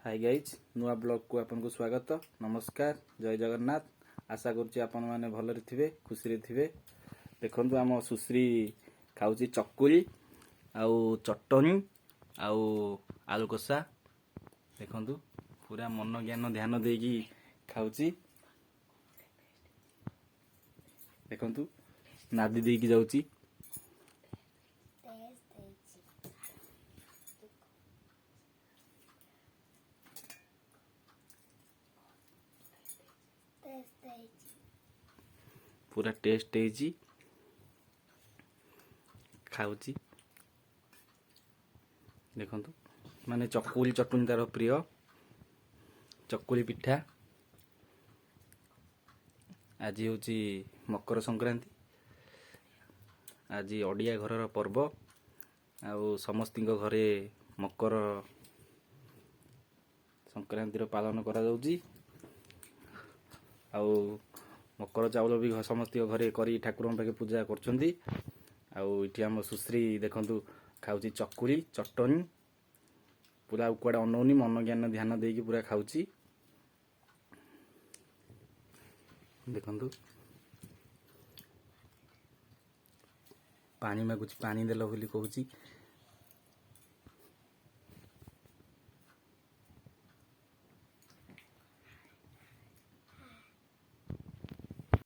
Hi guys नुआ blog को आपन को स्वागत नमस्कार जय जगन्नाथ। आशा करुच्ची आपण माने भलरे थिबे खुशी थिबे। देखंतु आम सुश्री खाउची चकुली आउ चटनी आउ आलू कषा। देखंतु पूरा मन ज्ञान ध्यान देकी खाउची। देखंतु नादी देकी जाउची। पूरा टेस्ट है खाऊची। देखंतु माने चकुली चटनी तार प्रिय चकुली पिठा। आज होची मकर संक्रांति। आज ओडिया घरर पर्व आउ समस्तिंक घरे मकर संक्रांतिर पालन करा जाउची। आउ मकर चाउल भी समस्त घरे करी ठाकुर पाखे पूजा करछंती। आउ इठी हम सुश्री देखंतु खाउची चकुली चटनी पूरा कुआडे अनौनी मन ज्ञान ध्यान देकी पूरा खाउची। देखंतु पानी मागुची पानी देलो बोली कहूची